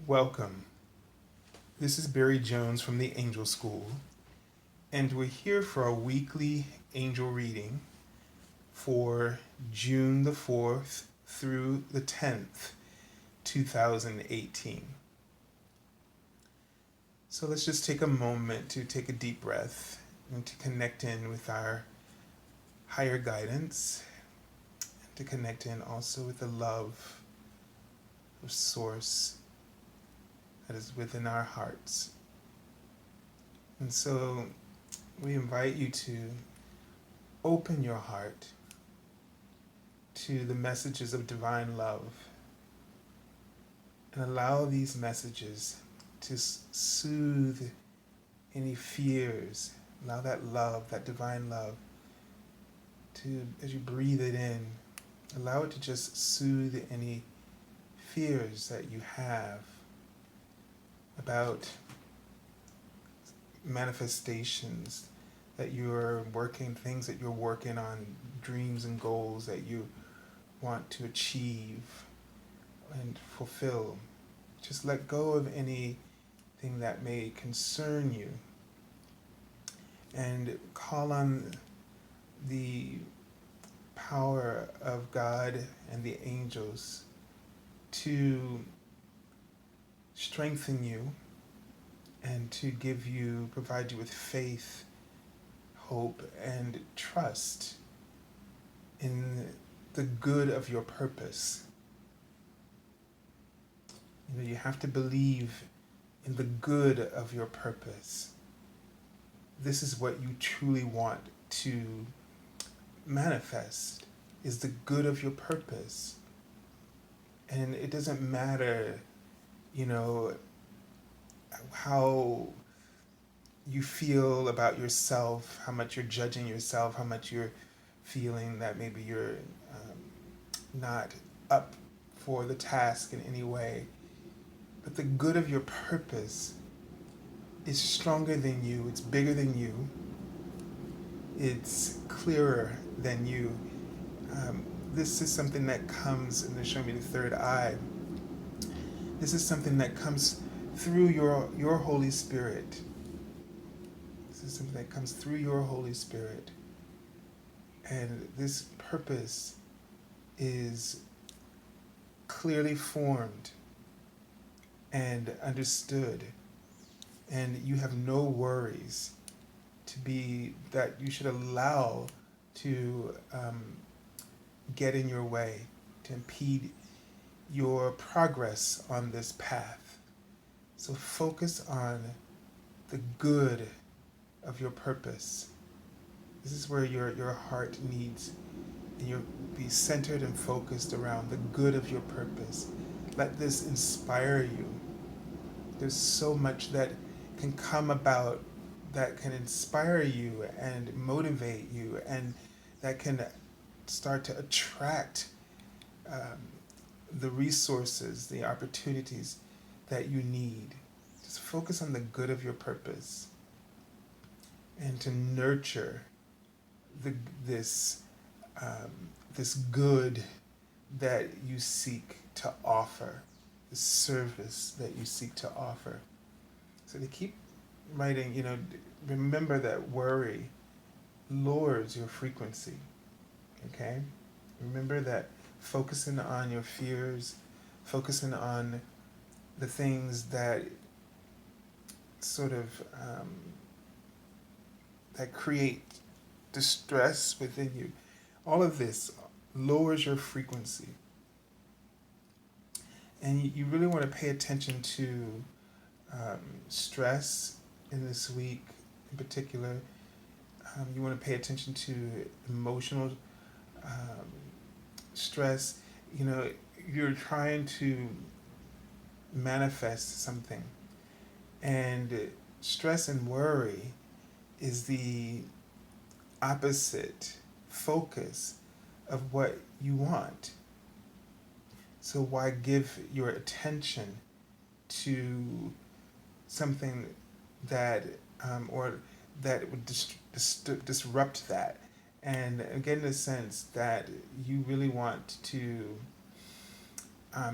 Welcome. This is Barry Jones from the Angel School, and we're here for our weekly angel reading for June the 4th through the 10th, 2018. So let's just take a moment to take a deep breath and to connect in with our higher guidance, and to connect in also with the love of Source that is within our hearts. And so we invite you to open your heart to the messages of divine love and allow these messages to soothe any fears. Allow that love, that divine love, to, as you breathe it in, allow it to just soothe any fears that you have about manifestations that you're working, things that you're working on, dreams and goals that you want to achieve and fulfill. Just let go of anything that may concern you and call on the power of God and the angels to strengthen you and to provide you with faith, hope, and trust in the good of your purpose. You have to believe in the good of your purpose. This is what you truly want to manifest, is the good of your purpose. And it doesn't matter, how you feel about yourself, how much you're judging yourself, how much you're feeling that maybe you're not up for the task in any way. But the good of your purpose is stronger than you, it's bigger than you, it's clearer than you. This is something that comes, and they show me the third eye. This is something that comes through your Holy Spirit. This is something that comes through your Holy Spirit. And this purpose is clearly formed and understood. And you have no worries that you should allow to get in your way, to impede your progress on this path. So focus on the good of your purpose. This is where your heart needs, and you'll be centered and focused around the good of your purpose. Let this inspire you. There's so much that can come about that can inspire you and motivate you, and that can start to attract the resources, the opportunities that you need. Just focus on the good of your purpose and to nurture this good that you seek to offer, the service that you seek to offer. So to keep writing, remember that worry lowers your frequency, okay? Remember that focusing on your fears, focusing on the things that sort of that create distress within you, all of this lowers your frequency. And you really want to pay attention to stress in this week in particular. You want to pay attention to emotional stress. You're trying to manifest something, and stress and worry is the opposite focus of what you want. So why give your attention to something that or that would disrupt that, and get in the sense that you really want to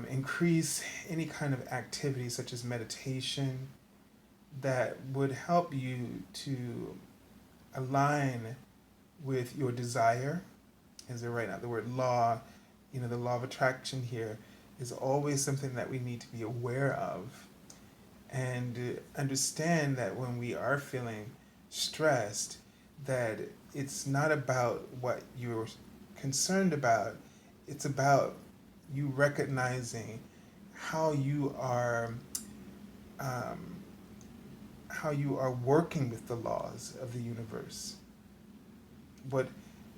increase any kind of activity such as meditation that would help you to align with your desire. As they're right now, the word law, the law of attraction here is always something that we need to be aware of and understand that when we are feeling stressed, that it's not about what you're concerned about, it's about you recognizing how you are um, how you are working with the laws of the universe. What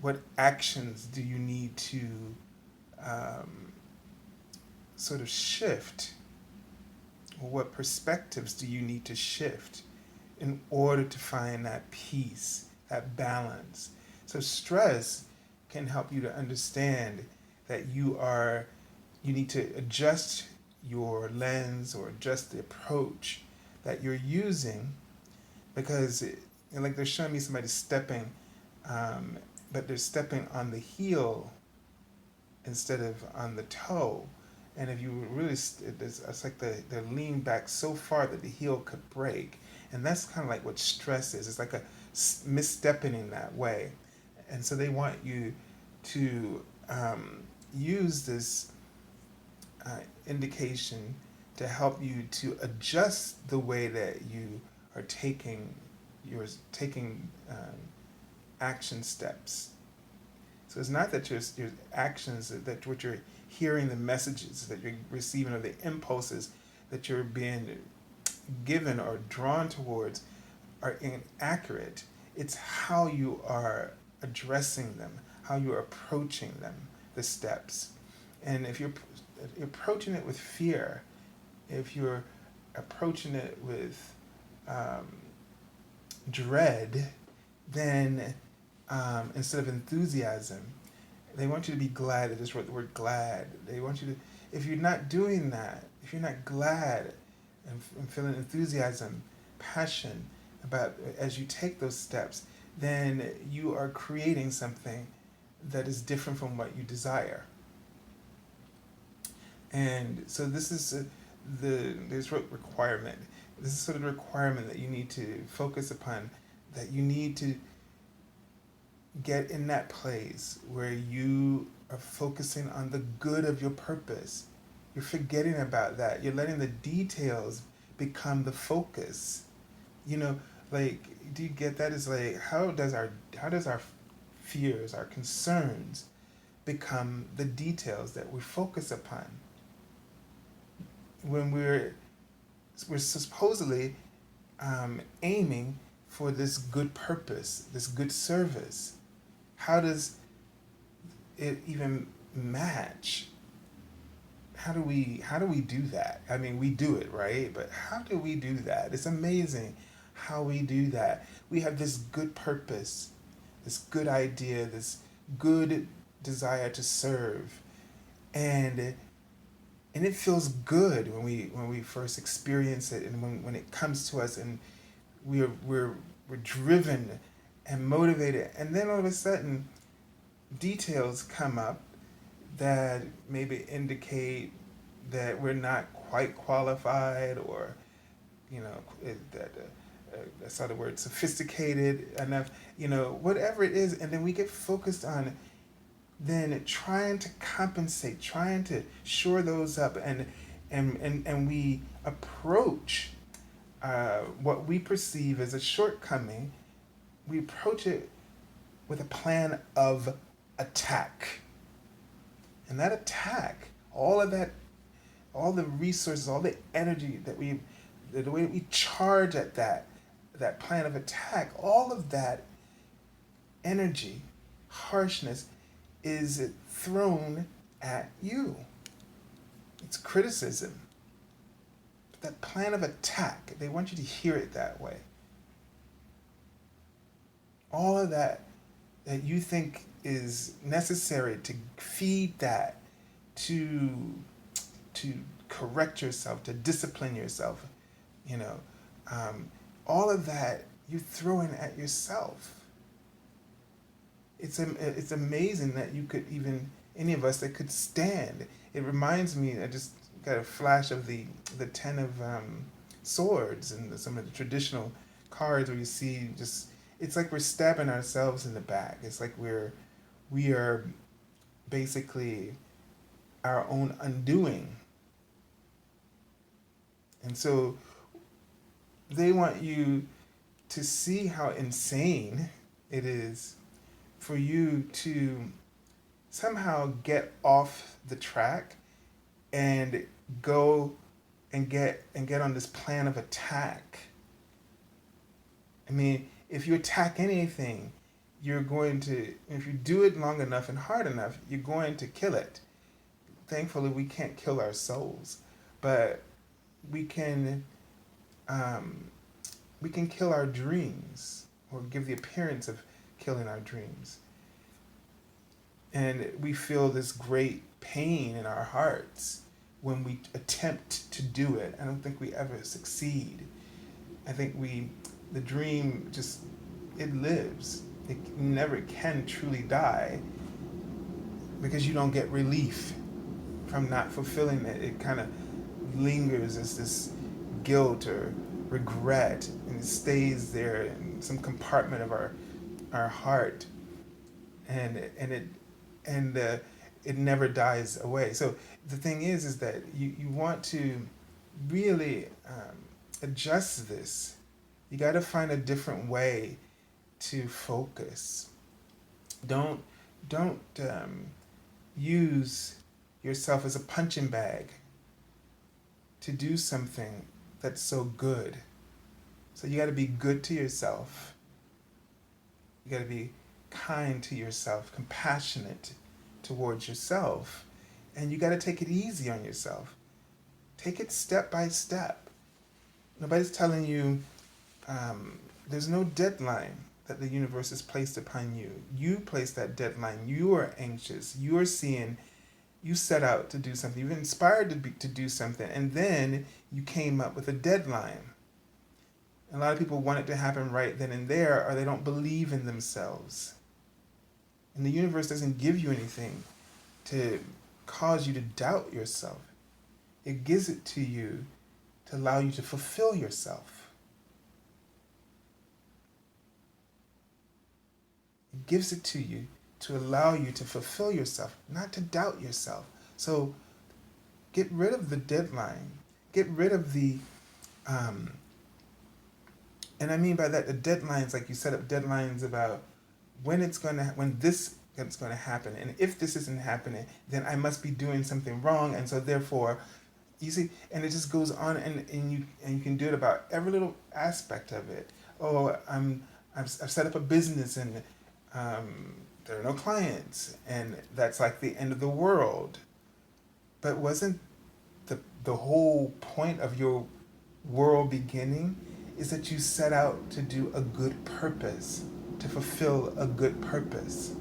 what actions do you need to um, sort of shift, or what perspectives do you need to shift in order to find that peace, that balance? So stress can help you to understand that you need to adjust your lens or adjust the approach that you're using because like they're showing me somebody stepping, but they're stepping on the heel instead of on the toe. And if you really, it's like they're leaned back so far that the heel could break. And that's kind of like what stress is. It's like a misstepping in that way. And so they want you to use this indication to help you to adjust the way that you are taking action steps. So it's not that your actions, that what you're hearing, the messages that you're receiving, or the impulses that you're being given or drawn towards are inaccurate. It's how you are addressing them, how you are approaching them, the steps. And if you're approaching it with fear, if you're approaching it with dread, then instead of enthusiasm, they want you to be glad. They just wrote the word glad. They want you to, if you're not doing that, if you're not glad and feeling enthusiasm, passion about as you take those steps, then you are creating something that is different from what you desire. And so this is there's requirement. This is sort of the requirement that you need to focus upon, that you need to get in that place where you are focusing on the good of your purpose. You're forgetting about that. You're letting the details become the focus. Like, do you get that? It's like, how does our fears, our concerns become the details that we focus upon? When we're supposedly aiming for this good purpose, this good service, how does it even match? How do we do that? I mean, we do it, right? But how do we do that? It's amazing how we do that. We have this good purpose, this good idea, this good desire to serve, and it feels good when we first experience it, and when it comes to us, and we're driven and motivated, and then all of a sudden details come up that maybe indicate that we're not quite qualified, or that's not the word, sophisticated enough, whatever it is, and then we get focused on then trying to compensate, trying to shore those up, and we approach what we perceive as a shortcoming, we approach it with a plan of attack. And that attack, all of that, all the resources, all the energy that the way we charge at that plan of attack, all of that energy, harshness, is thrown at you. It's criticism. But that plan of attack, they want you to hear it that way. All of that you think is necessary to feed that, to correct yourself, to discipline yourself, all of that you throw in at yourself. It's amazing that you could even any of us that could stand. It reminds me, I just got a flash of the Ten of Swords and some of the traditional cards where you see just, it's like we're stabbing ourselves in the back. It's like we are basically our own undoing. And so they want you to see how insane it is for you to somehow get off the track and go and get on this plan of attack. I mean, if you attack anything, you're going to, if you do it long enough and hard enough, you're going to kill it. Thankfully, we can't kill our souls, but we can kill our dreams, or give the appearance of killing our dreams. And we feel this great pain in our hearts when we attempt to do it. I don't think we ever succeed. I think the dream just, it lives. It never can truly die because you don't get relief from not fulfilling it. It kind of lingers as this guilt or regret, and it stays there in some compartment of our heart, and it never dies away. So the thing is that you want to really adjust this. You got to find a different way to focus. Don't use yourself as a punching bag to do something that's so good. So you got to be good to yourself. You got to be kind to yourself, compassionate towards yourself, and you got to take it easy on yourself. Take it step by step. Nobody's telling you, there's no deadline that the universe has placed upon you. You place that deadline. You are anxious. You are seeing, you set out to do something. You're inspired to do something, and then you came up with a deadline. A lot of people want it to happen right then and there, or they don't believe in themselves. And the universe doesn't give you anything to cause you to doubt yourself. It gives it to you to allow you to fulfill yourself. It gives it to you to allow you to fulfill yourself, not to doubt yourself. So get rid of the deadline. Get rid of the, and I mean by that, the deadlines, like you set up deadlines about when this is going to happen. And if this isn't happening, then I must be doing something wrong. And so therefore, you see, and it just goes on, and you can do it about every little aspect of it. Oh, I've set up a business, and there are no clients, and that's like the end of the world. But wasn't the whole point of your world beginning is that you set out to do a good purpose, to fulfill a good purpose?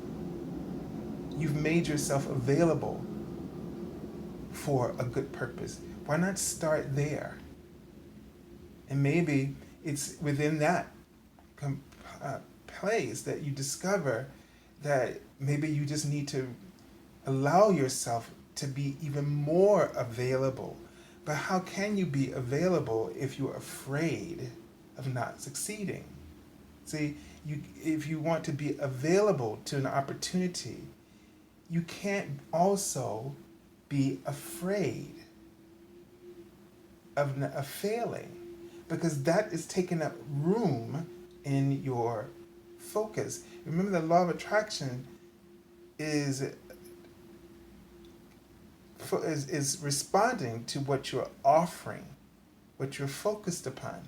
You've made yourself available for a good purpose. Why not start there? And maybe it's within that place that you discover that maybe you just need to allow yourself to be even more available. But how can you be available if you're afraid of not succeeding? See, if you want to be available to an opportunity, you can't also be afraid of failing, because that is taking up room in your focus. Remember, the law of attraction is responding to what you're offering, what you're focused upon.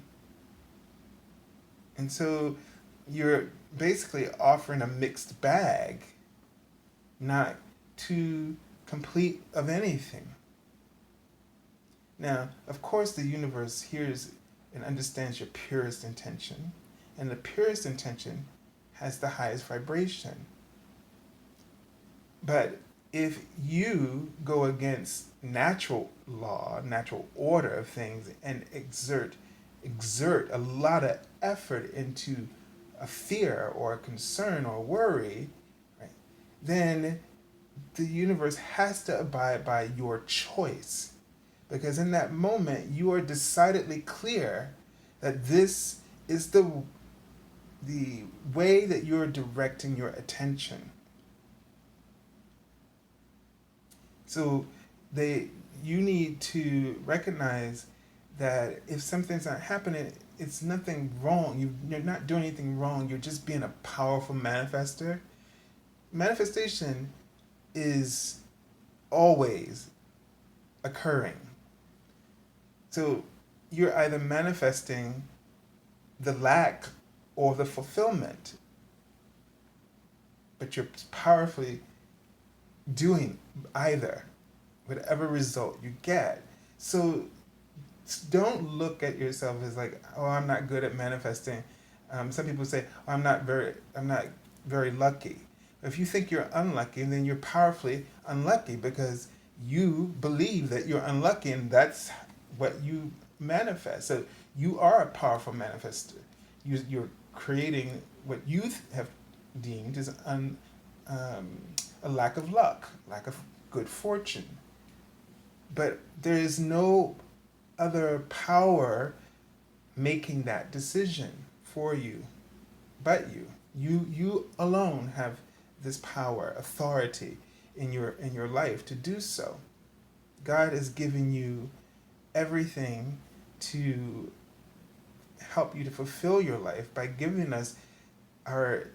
And so you're basically offering a mixed bag, not too complete of anything. Now, of course, the universe hears and understands your purest intention, and the purest intention has the highest vibration. But if you go against natural law, natural order of things, and exert a lot of effort into a fear or a concern or worry, right, then the universe has to abide by your choice. Because in that moment, you are decidedly clear that this is the way that you're directing your attention. So you need to recognize that if something's not happening, it's nothing wrong. You're not doing anything wrong. You're just being a powerful manifester. Manifestation is always occurring. So you're either manifesting the lack or the fulfillment, but you're powerfully doing either, whatever result you get. So don't look at yourself as like, oh, I'm not good at manifesting. Some people say, oh, I'm not very lucky. If you think you're unlucky, then you're powerfully unlucky because you believe that you're unlucky, and that's what you manifest. So you are a powerful manifester. You're creating what you have deemed as a lack of luck, lack of good fortune. But there is no other power making that decision for you but you. You alone have this power, authority in your life to do so. God is giving you everything to help you to fulfill your life by giving us our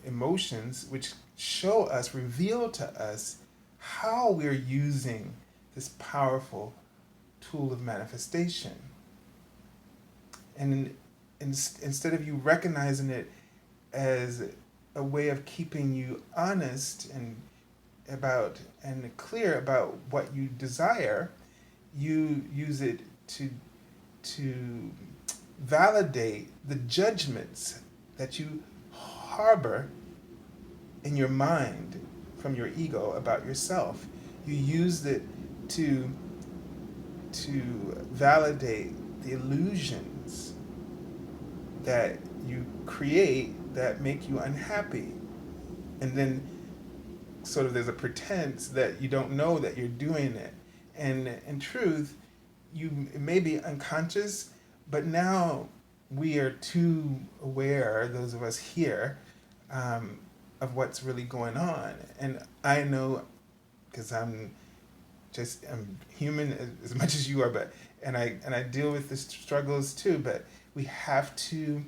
emotions, which show us, reveal to us how we're using this powerful tool of manifestation. And instead of you recognizing it as a way of keeping you honest and clear about what you desire, you use it to validate the judgments that you harbor in your mind from your ego about yourself. You use it to validate the illusions that you create that make you unhappy. And then sort of there's a pretense that you don't know that you're doing it. And in truth, it may be unconscious, but now we are too aware, those of us here, of what's really going on. And I know, because I'm human as much as you are, and I deal with the struggles too. But we have to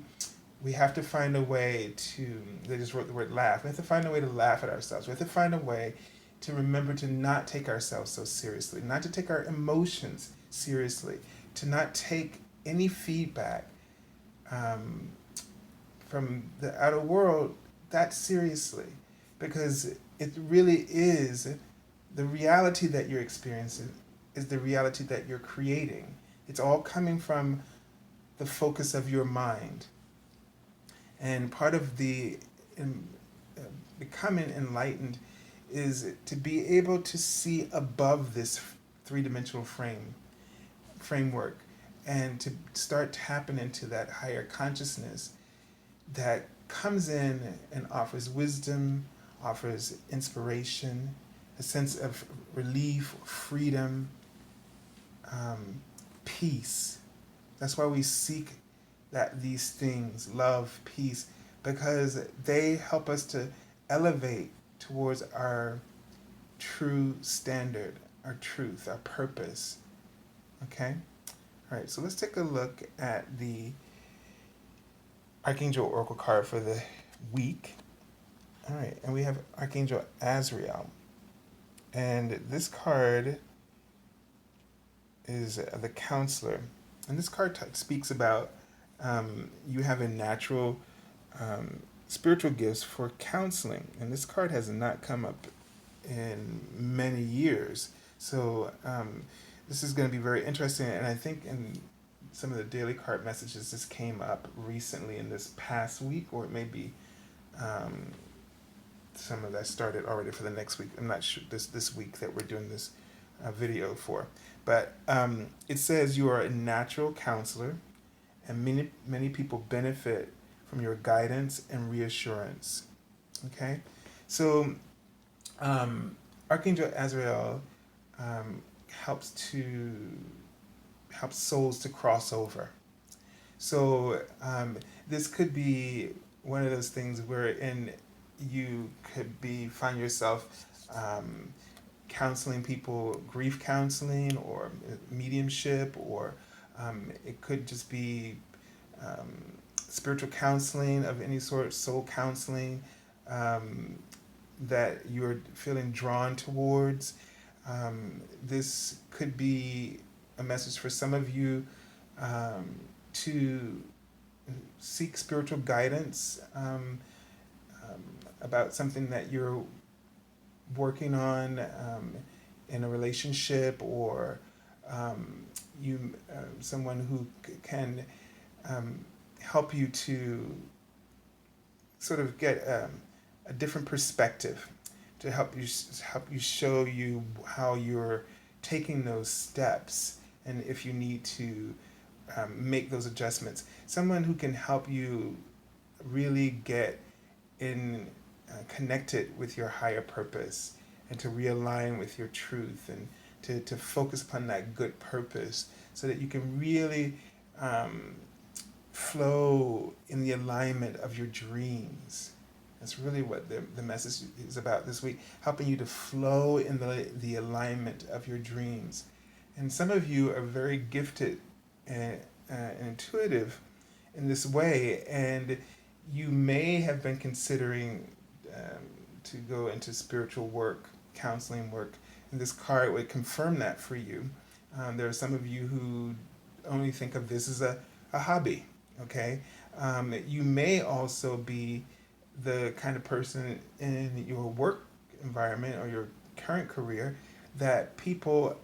find a way to. They just wrote the word laugh. We have to find a way to laugh at ourselves. We have to find a way to remember to not take ourselves so seriously, not to take our emotions seriously, to not take any feedback from the outer world that seriously, because it really is the reality that you're experiencing is the reality that you're creating. It's all coming from the focus of your mind. And part of the becoming enlightened is to be able to see above this three-dimensional framework and to start tapping into that higher consciousness that comes in and offers wisdom, offers inspiration, a sense of relief, freedom, peace. That's why we seek these things, love, peace, because they help us to elevate towards our true standard, our truth, our purpose. Okay? All right, so let's take a look at the Archangel Oracle card for the week. All right, and we have Archangel Azrael. And this card is the counselor. And this card speaks about you having natural spiritual gifts for counseling. And this card has not come up in many years. So this is going to be very interesting. And I think in some of the daily card messages, this came up recently in this past week, or it may be some of that started already for the next week. I'm not sure this week that we're doing this video for. But it says you are a natural counselor, and many people benefit from your guidance and reassurance. Okay? So Archangel Azrael um, helps to helps souls to cross over. So this could be one of those things wherein you could be find yourself counseling people, grief counseling or mediumship, or it could just be um, spiritual counseling of any sort, soul counseling um, that you're feeling drawn towards. This could be a message for some of you um, to seek spiritual guidance about something that you're working on in a relationship, or you someone who can um, help you to sort of get a different perspective to help you show you how you're taking those steps, and if you need to make those adjustments. Someone who can help you really get in connected with your higher purpose, and to realign with your truth, and to focus upon that good purpose, so that you can really um, flow in the alignment of your dreams. That's really what the message is about this week, helping you to flow in the alignment of your dreams. And some of you are very gifted and intuitive in this way, and you may have been considering to go into spiritual work, counseling work, and this card would confirm that for you. There are some of you who only think of this as a hobby, okay? You may also be the kind of person in your work environment or your current career that people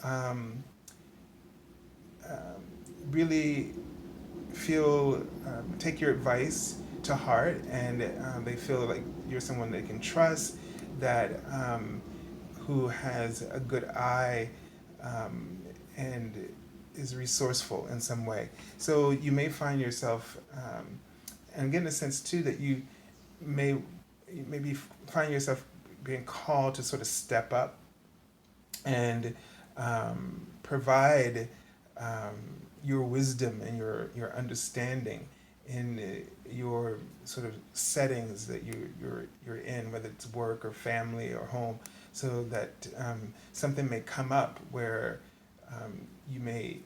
really feel take your advice to heart, and they feel like you're someone they can trust, that who has a good eye um, and is resourceful in some way. So you may find yourself, and get in a sense too that you may maybe find yourself being called to sort of step up and provide um, your wisdom and your understanding in your sort of settings that you're in, whether it's work or family or home, so that something may come up where you may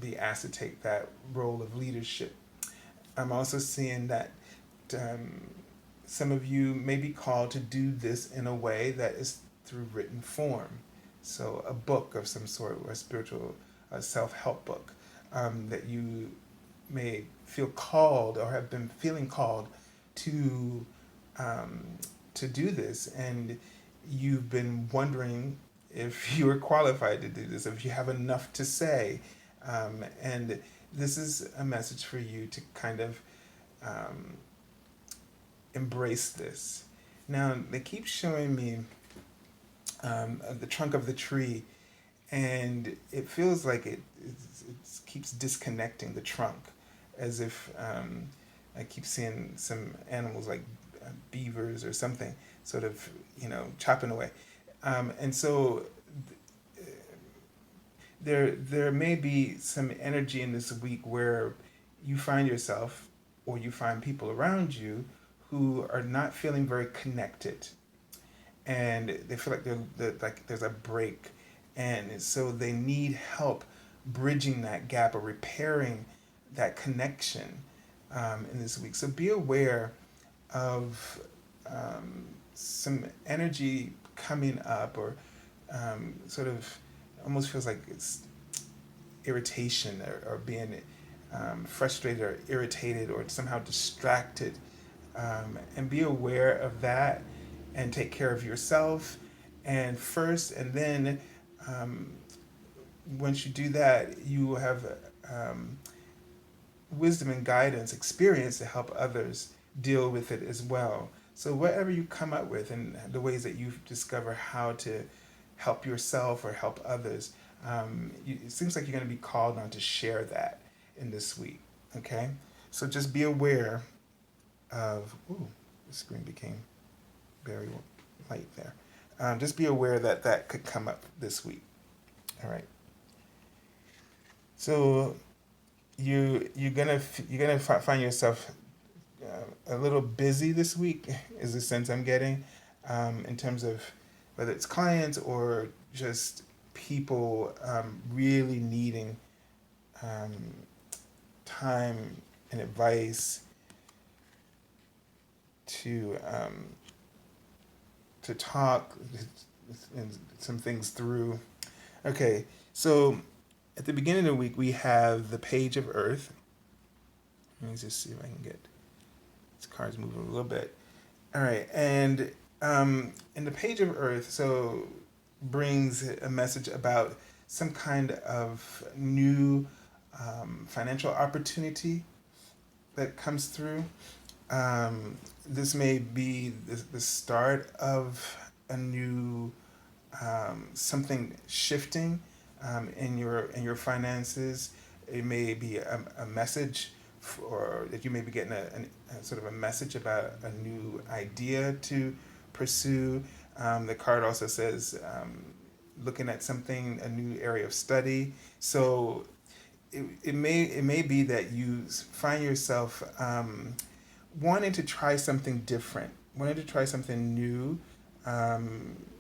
be asked to take that role of leadership. I'm also seeing that um, some of you may be called to do this in a way that is through written form. So a book of some sort, or a spiritual self-help book that you may feel called or have been feeling called to um, to do this, and you've been wondering if you are qualified to do this, if you have enough to say, and this is a message for you to kind of um, embrace this. Now they keep showing me the trunk of the tree, and it feels like it keeps disconnecting the trunk, as if I keep seeing some animals like beavers or something, sort of chopping away, and so there may be some energy in this week where you find yourself, or you find people around you who are not feeling very connected, and they feel like they're like there's a break, and so they need help bridging that gap or repairing that connection in this week. So be aware of some energy coming up, or sort of almost feels like it's irritation, or being frustrated or irritated or somehow distracted, and be aware of that, and take care of yourself and first, and then um, once you do that, you will have wisdom and guidance, experience to help others deal with it as well. So whatever you come up with, and the ways that you discover how to help yourself or help others, it seems like you're going to be called on to share that in this week. Okay, so just be aware of. Ooh, the screen became very light there. Just be aware that that could come up this week. All right. So you're gonna find yourself a little busy this week, is the sense I'm getting, in terms of whether it's clients or just people really needing um, time and advice to talk and some things through. Okay, so at the beginning of the week we have the Page of Earth. Let me just see if I can get these cards moving a little bit. All right, and in the Page of Earth, so brings a message about some kind of new financial opportunity that comes through. This may be the start of a new something shifting in your finances. It may be a message, or that you may be getting a sort of a message about a new idea to pursue. The card also says looking at something, a new area of study. So it may be that you find yourself wanting to try something different, wanting to try something new,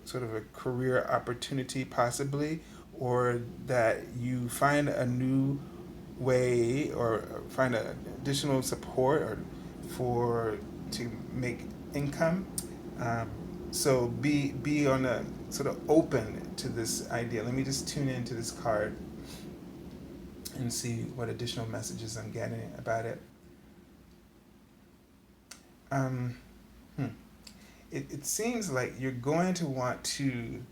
sort of a career opportunity possibly, or that you find a new way or find additional support or for to make income. Um, so be on a sort of open to this idea. Let me just tune into this card and see what additional messages I'm getting about it. Um, hmm. It seems like you're going to want to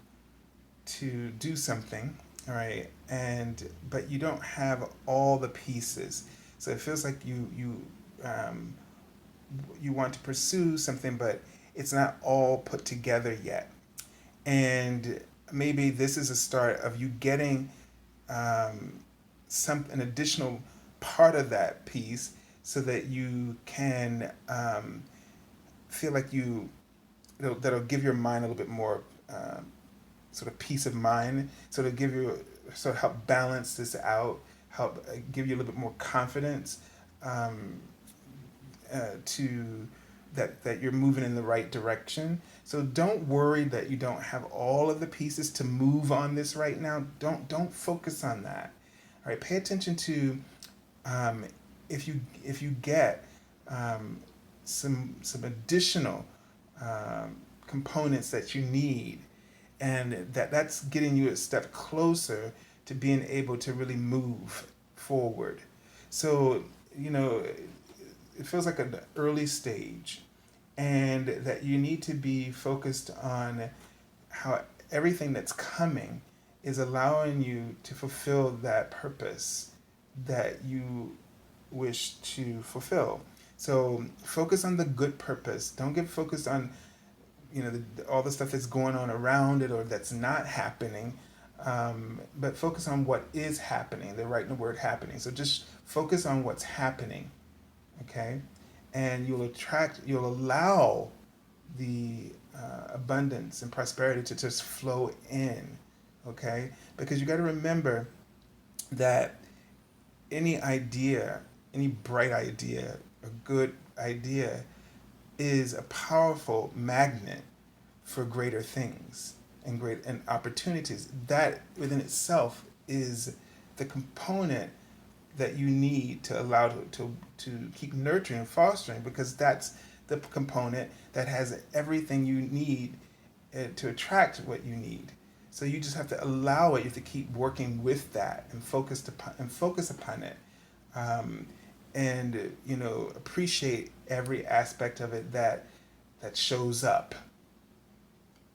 do something, all right, and but you don't have all the pieces. So it feels like um, you want to pursue something, but it's not all put together yet. And maybe this is a start of you getting um, some an additional part of that piece, so that you can feel like that'll give your mind a little bit more sort of peace of mind, sort of give you sort of help balance this out, help give you a little bit more confidence um, to that you're moving in the right direction. So don't worry that you don't have all of the pieces to move on this right now. Don't focus on that. All right, pay attention to um, if you get some additional components that you need, and that's getting you a step closer to being able to really move forward. So it feels like an early stage, and that you need to be focused on how everything that's coming is allowing you to fulfill that purpose that you wish to fulfill. So focus on the good purpose. Don't get focused on all the stuff that's going on around it or that's not happening, but focus on what is happening. They're writing the word happening. So just focus on what's happening, okay? And you'll allow the abundance and prosperity to just flow in, okay? Because you got to remember that any idea, any bright idea, a good idea, is a powerful magnet for greater things and opportunities. That within itself is the component that you need to allow to keep nurturing and fostering, because that's the component that has everything you need to attract what you need. So you just have to allow it. You have to keep working with that and focus upon it, and appreciate every aspect of it that shows up.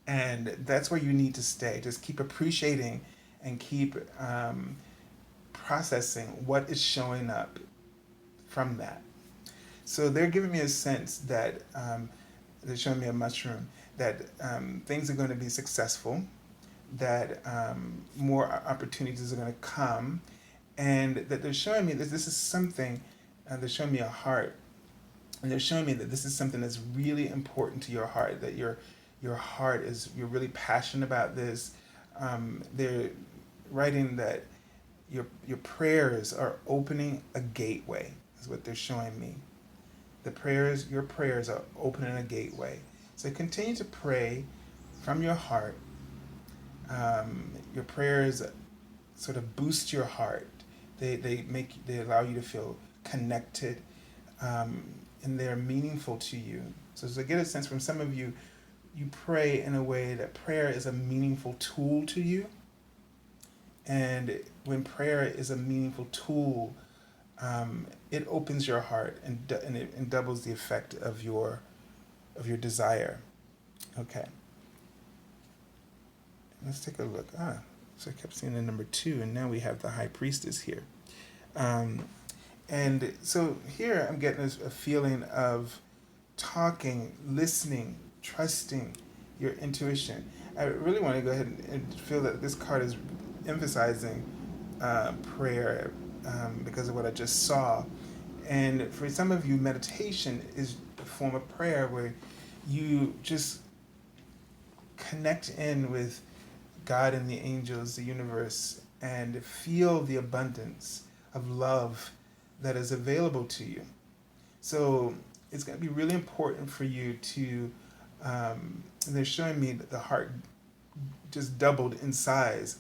And that's where you need to stay. Just keep appreciating and keep processing what is showing up from that. So they're giving me a sense that they're showing me a mushroom, that things are going to be successful, that more opportunities are going to come, and that they're showing me that this is something, they're showing me a heart, and they're showing me that this is something that's really important to your heart, that your heart is, you're really passionate about this. They're writing that your prayers are opening a gateway, is what they're showing me. Your prayers are opening a gateway. So continue to pray from your heart. Your prayers sort of boost your heart. They allow you to feel connected, and they're meaningful to you. So to get a sense from some of you, you pray in a way that prayer is a meaningful tool to you. And when prayer is a meaningful tool, it opens your heart and doubles the effect of your desire. Okay. Let's take a look. So I kept seeing the number 2, and now we have the High Priestess here. And so here I'm getting a feeling of talking, listening, trusting your intuition. I really want to go ahead and feel that this card is emphasizing prayer because of what I just saw. And for some of you, meditation is a form of prayer where you just connect in with God and the angels, the universe, and feel the abundance of love that is available to you. So it's going to be really important for you to, and they're showing me that the heart just doubled in size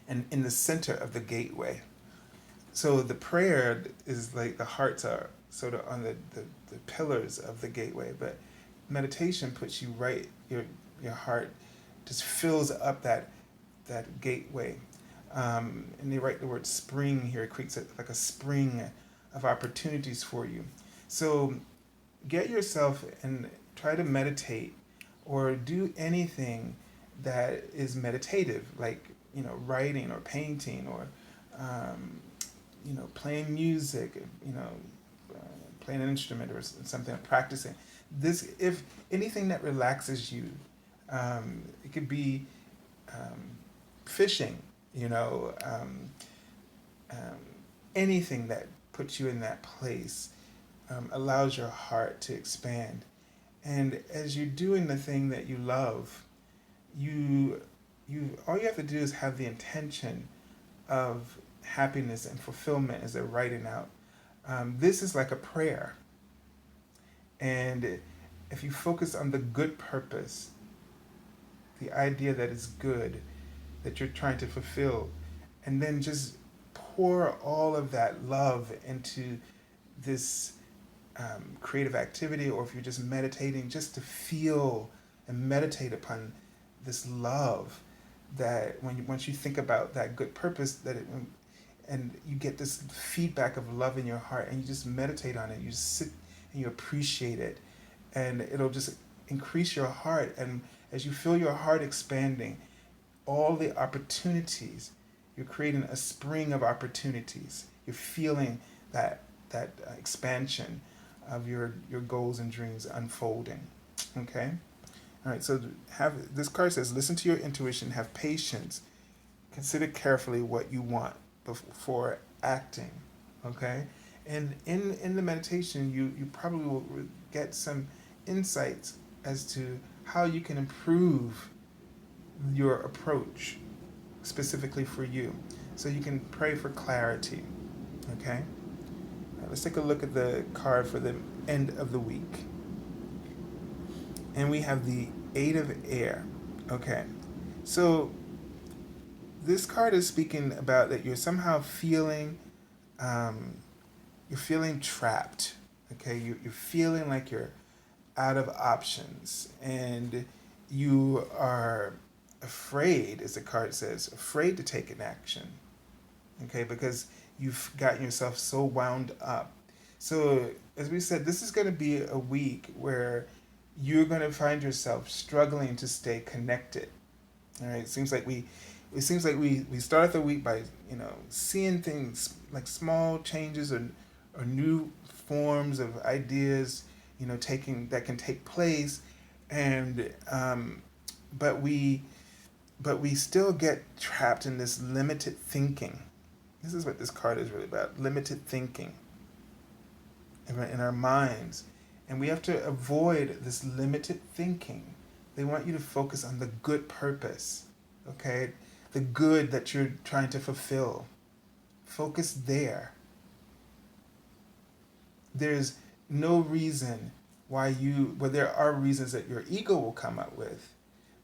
and in the center of the gateway. So the prayer is like the hearts are sort of on the pillars of the gateway, but meditation puts you right, your heart just fills up that gateway. And they write the word spring here. It creates like a spring of opportunities for you. So get yourself and try to meditate or do anything that is meditative, like, writing or painting or, playing music, playing an instrument or something, practicing. This, if anything that relaxes you, it could be fishing, anything that puts you in that place allows your heart to expand. And as you're doing the thing that you love, you all you have to do is have the intention of happiness and fulfillment as they're writing out. This is like a prayer. And if you focus on the good purpose, the idea that it's good, that you're trying to fulfill, and then just pour all of that love into this creative activity, or if you're just meditating, just to feel and meditate upon this love, that once you think about that good purpose, and you get this feedback of love in your heart, and you just meditate on it, you just sit and you appreciate it, and it'll just increase your heart. And as you feel your heart expanding, all the opportunities, you're creating a spring of opportunities. You're feeling that expansion of your goals and dreams unfolding. Okay? All right, so this card says, listen to your intuition, have patience, consider carefully what you want before acting. Okay? And in the meditation, you probably will get some insights as to how you can improve your approach specifically for you. So you can pray for clarity. Okay? Now let's take a look at the card for the end of the week. And we have the 8 of Air. Okay. So this card is speaking about that you're somehow feeling trapped. Okay? You're feeling like you're out of options, and you are afraid, as the card says, afraid to take an action. Okay? Because you've gotten yourself so wound up. So as we said, this is going to be a week where you're going to find yourself struggling to stay connected. All right? It seems like we start the week by seeing things like small changes or new forms of ideas that can take place, and but we still get trapped in this limited thinking. This is what this card is really about: limited thinking in our minds. And we have to avoid this limited thinking They want you to focus on the good purpose, okay? The good that you're trying to fulfill. Focus there. There's no reason well, there are reasons that your ego will come up with,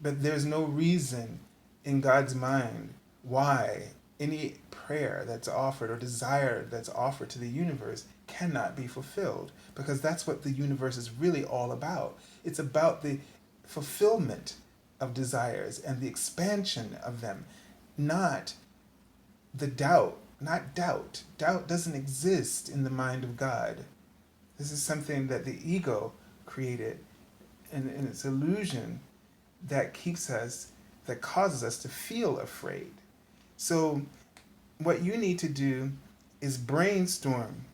but there's no reason in God's mind why any prayer that's offered or desire that's offered to the universe cannot be fulfilled, because that's what the universe is really all about. It's about the fulfillment of desires and the expansion of them, not the doubt. Not doubt. Doubt doesn't exist in the mind of God. This is something that the ego created, and it's illusion that that causes us to feel afraid. So what you need to do is brainstorm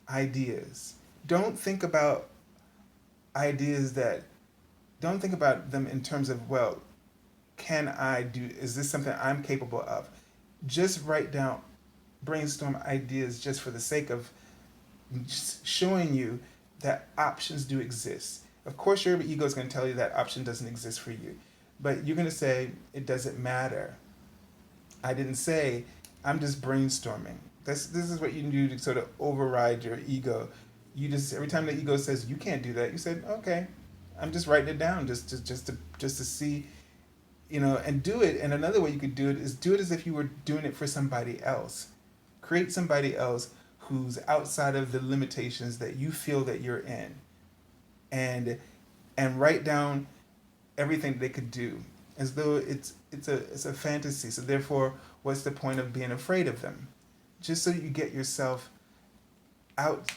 ideas. Don't think about ideas that, don't think about them in terms of, well, is this something I'm capable of? Just write down, brainstorm ideas just for the sake of just showing you that options do exist. Of course, your ego is going to tell you that option doesn't exist for you, but you're going to say, it doesn't matter. I didn't say, I'm just brainstorming. This is what you do to sort of override your ego. You just, every time the ego says you can't do that, you said, okay, I'm just writing it down just to see, and do it. And another way you could do it is do it as if you were doing it for somebody else. Create somebody else who's outside of the limitations that you feel that you're in, and write down everything they could do as though it's a fantasy. So therefore, what's the point of being afraid of them? Just so you get yourself out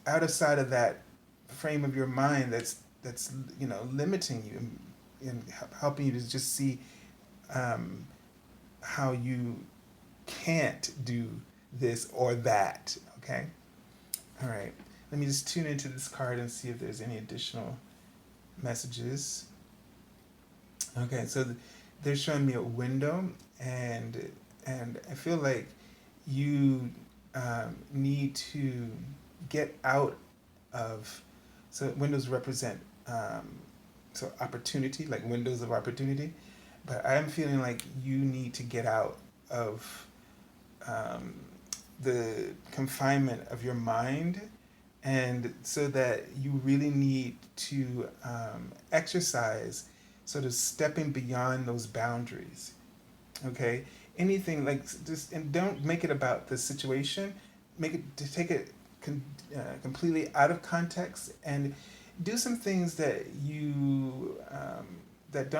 of sight of that frame of your mind that's limiting you and helping you to just see how you can't do this or that. Okay? All right. Let me just tune into this card and see if there's any additional messages. Okay, so they're showing me a window, and I feel like you need to get out of, so windows represent so opportunity, like windows of opportunity, but I'm feeling like you need to get out of the confinement of your mind, and so that you really need to exercise sort of stepping beyond those boundaries. Okay, anything like just, and don't make it about the situation. Take it completely out of context, and do some things that you that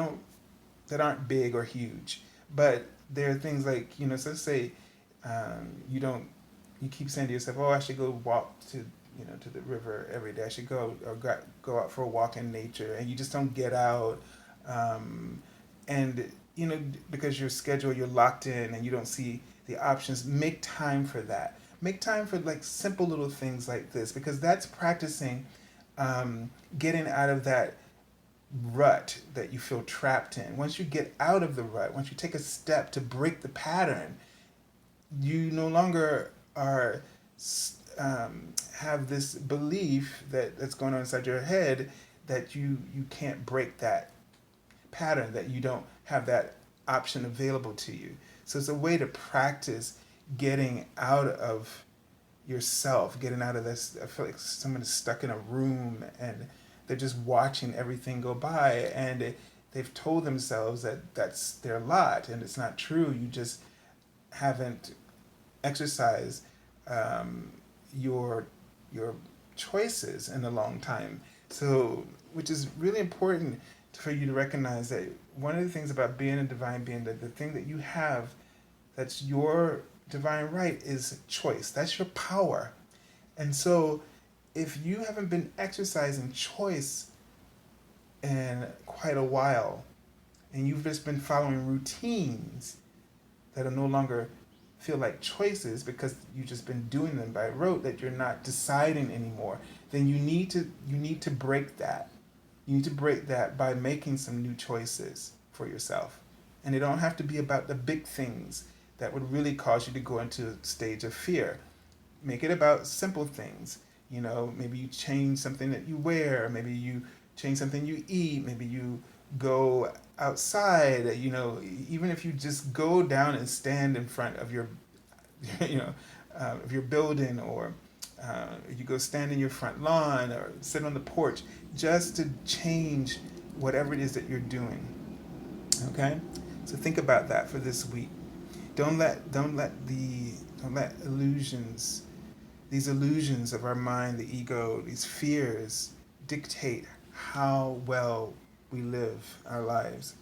aren't big or huge, but there are things like, so let's say you keep saying to yourself, oh, I should go walk to the river every day. I should go out for a walk in nature, and you just don't get out, and because your schedule, you're locked in and you don't see the options. Make time for that. Make time for like simple little things like this, because that's practicing getting out of that rut that you feel trapped in. Once you get out of the rut, once you take a step to break the pattern, you no longer are have this belief that's going on inside your head that you can't break that pattern, that you don't have that option available to you. So it's a way to practice getting out of yourself, getting out of this. I feel like someone is stuck in a room and they're just watching everything go by, and they've told themselves that that's their lot, and it's not true. You just haven't exercised your choices in a long time. So, which is really important for you to recognize that one of the things about being a divine being, that the thing that you have that's your divine right is choice. That's your power. And so if you haven't been exercising choice in quite a while, and you've just been following routines that are no longer feel like choices because you've just been doing them by rote, that you're not deciding anymore, then you need to break that. You need to break that by making some new choices for yourself. And they don't have to be about the big things that would really cause you to go into a stage of fear. Make it about simple things. Maybe you change something that you wear. Maybe you change something you eat. Maybe you go outside. Even if you just go down and stand in front of your, you know, of your building, or you go stand in your front lawn or sit on the porch, just to change whatever it is that you're doing. Okay, so think about that for this week. Don't let illusions, these illusions of our mind, the ego, these fears, dictate how well we live our lives.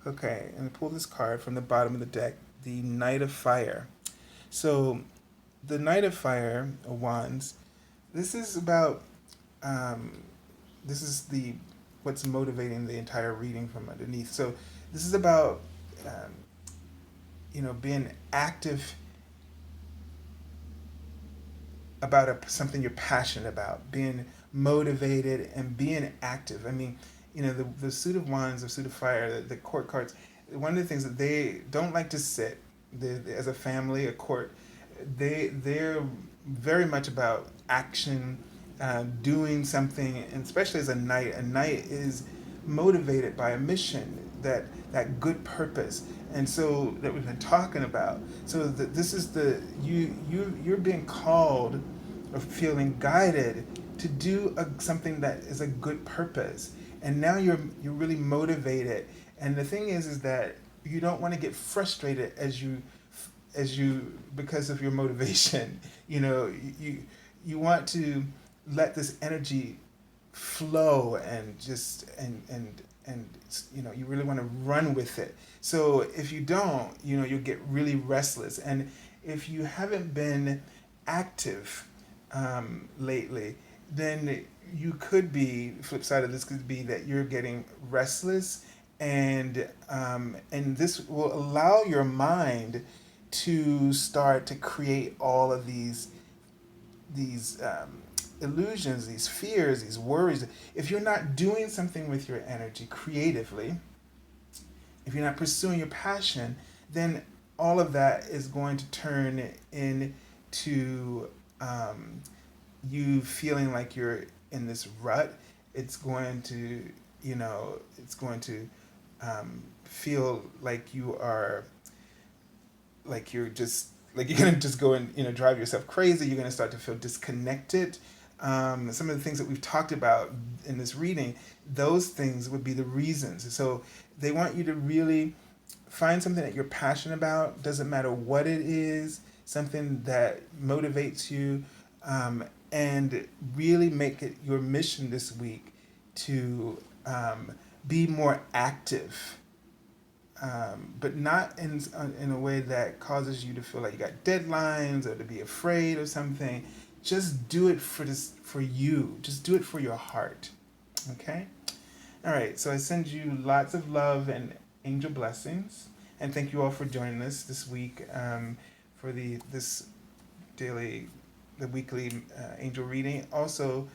Okay, and pull this card from the bottom of the deck, the Knight of Fire. So, the Knight of Fire, Wands, this is about, this is the what's motivating the entire reading from underneath. So, this is about, being active about something you're passionate about, being motivated and being active. I mean, the suit of wands or suit of fire, the court cards, one of the things that they don't like to sit, as a family, a court, they're very much about action, doing something, and especially as a knight is motivated by a mission, that good purpose, and so that we've been talking about. So this is you're being called or feeling guided to do something that is a good purpose, and now you're really motivated. And the thing is that you don't want to get frustrated as you because of your motivation. You want to let this energy flow, and just and you really want to run with it. So if you don't, you'll get really restless. And if you haven't been active lately, then you could be, flip side of this could be that you're getting restless, and this will allow your mind to start to create all of these illusions, these fears, these worries. If you're not doing something with your energy creatively, if you're not pursuing your passion, then all of that is going to turn into you feeling like you're in this rut. It's going to, feel like you're gonna just go and drive yourself crazy. You're gonna start to feel disconnected. Some of the things that we've talked about in this reading, those things would be the reasons. So they want you to really find something that you're passionate about. Doesn't matter what it is, something that motivates you, and really make it your mission this week to be more active, but not in a way that causes you to feel like you got deadlines or to be afraid of something. Just do it for you. Just do it for your heart. Okay? All right. So I send you lots of love and angel blessings, and thank you all for joining us this week for the weekly angel reading. Also,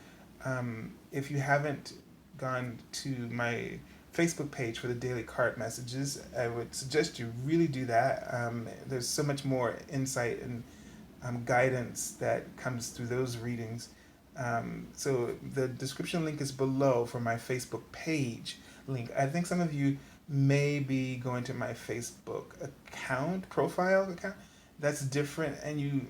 if you haven't gone to my Facebook page for the daily card messages, I would suggest you really do that. There's so much more insight and guidance that comes through those readings. So the description link is below for my Facebook page link. I think some of you may be going to my Facebook profile account. That's different, and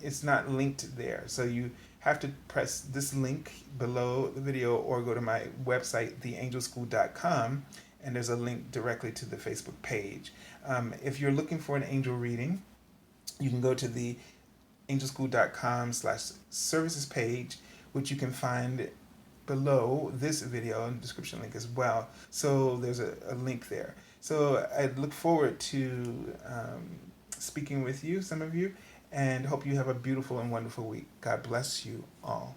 it's not linked there. So you have to press this link below the video or go to my website, theangelschool.com, and there's a link directly to the Facebook page. If you're looking for an angel reading, you can go to the angelschool.com/services page, which you can find below this video and description link as well. So there's a link there. So I look forward to speaking with you, some of you, and hope you have a beautiful and wonderful week. God bless you all.